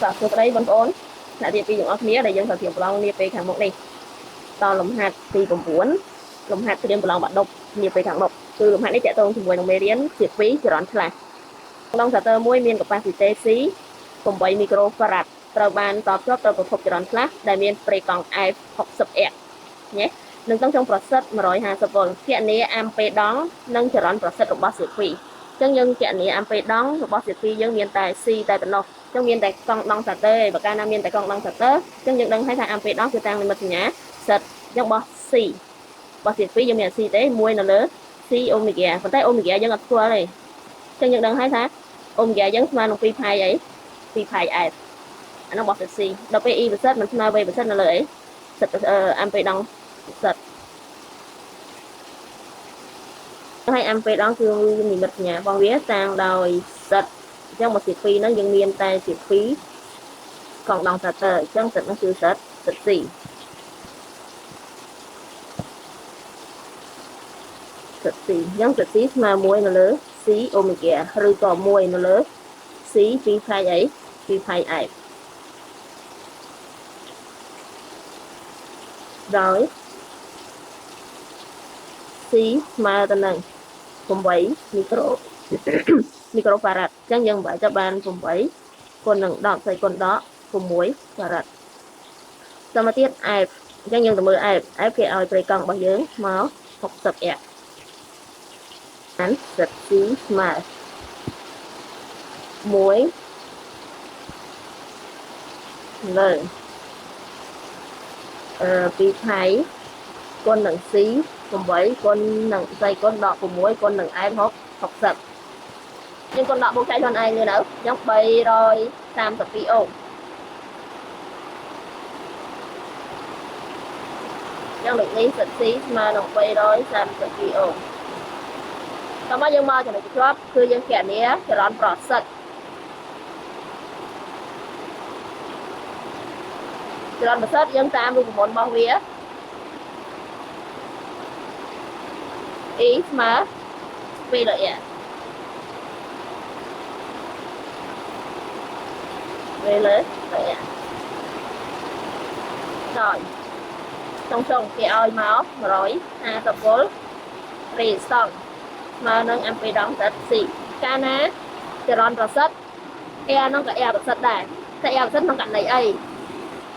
Và số đây vẫn ổn là việc ví dụ ở phía đây dân thực hiện lòng nghiệp về thằng một này to lồng hạt thì cũng muốn lồng hạt thì lòng bạn độc nghiệp về thằng một từ lồng hạt đấy chạy tông thì mùi đồng bê điến diệt phí chỉ đón là long xả tơ mũi miên capacity xí cùng 3 microfarad ត្រូវបានតបជាប់ទៅប្រភពចរន្តខ្លះដែលមានប្រេកង់ F 60F ញ៉េនឹងต้องtrongប្រសិទ្ធ150 V គណនាអាំពេដង់និងចរន្តប្រសិទ្ធរបស់សៀគ្វីអញ្ចឹងយើងគណនាអាំពេដង់របស់សៀគ្វីយើងមានតែ C តែប៉ុណ្ណោះអញ្ចឹងមានតែកង់ដង់សាទ័រឯងបើកាលណាមានតែកង់ដង់សាទ័រអញ្ចឹងយើងដឹងហើយថាអាំពេដង់គឺតាំងនិមិត្តសញ្ញាសិតអញ្ចឹងរបស់ C របស់សៀគ្វីយើងមាន C ទេមួយនៅលើ C អូមេហ្គាប៉ុន្តែអូមេហ្គាយើងអត់ស្គាល់ទេអញ្ចឹងយើងដឹងហើយថាអូមេហ្គាយើងស្មើនឹង2 pi អី2 pi f អានោះរបស់សិត C ដល់ពេល E ប្រសិទ្ធមិនស្មើវប្រសិទ្ធនៅលើអីសិតអាំពេដង់សិតហើយអាំពេដង់គឺនិមិត្តសញ្ញារបស់វាតាំងដោយសិតអញ្ចឹងមកសៀគ្វីហ្នឹងយើងមានតែសៀគ្វីកង់ដង់សាទ័រអញ្ចឹងសិតហ្នឹងគឺសិត C សិត C អញ្ចឹងសិត C ស្មើ1នៅលើ C អូមេហ្គាឬក៏1នៅលើ C 2 pi អី2 pi f ដោយ C ស្មើទៅនឹង8មីក្រូហ្វារ៉ាត់អញ្ចឹងយើងបើចាប់បាន8គុណនឹង10ស្អីគុណ10 6 farad តាមមកទៀត F អញ្ចឹងយើងទៅមើល F គេឲ្យប្រេកង់របស់យើងមក60F អានសិត C ស្មើ1លើ2 pi គុណនឹង C 8គុណនឹងស្អីគុណ16គុណនឹង F 60យើងគុណ10បូកចែកខ្លួនឯងលើនៅអញ្ចឹង332អូមអញ្ចឹងដូចនេះសិត C ស្មើនឹង332អូមតោះមកយើងមកចំណុចជាប់គឺយើងគណនាចរន្តប្រសិទ្ធចរន្តប្រសិទ្ធយើងតាមរូបមន្តរបស់វា E ស្មើ2លើ F 2លើ F ដោយចុងគេឲ្យមក150 V រេសង់ស្មើនឹងអាំពេដង់សិត C កាលណាចរន្តប្រសិទ្ធ Air ហ្នឹងក៏ Air ប្រសិទ្ធដែរតែ Air ប្រសិទ្ធក្នុងករណីអី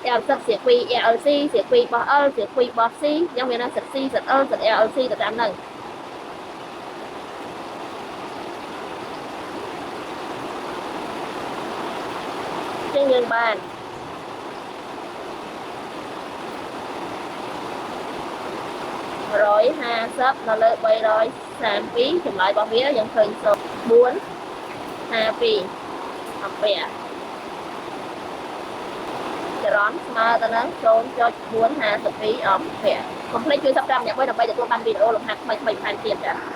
Air ប្រសិទ្ធសៀគ្វី LC សៀគ្វីរបស់ L សៀគ្វីរបស់ C អញ្ចឹងមានថាសិត C សិត L សិត LC ទៅតាមហ្នឹងអញ្ចឹងយើងបាន150នៅលើ332ចម្លើយរបស់វាយើងឃើញ452អាំពែចរន្តស្មើទៅនឹង 0.452 អាំពែកុំភ្លេចជួយ Subscribe អ្នកមួយដើម្បីទទួលបានវីដេអូលំហាត់ថ្មីៗបន្ថែមទៀតចា៎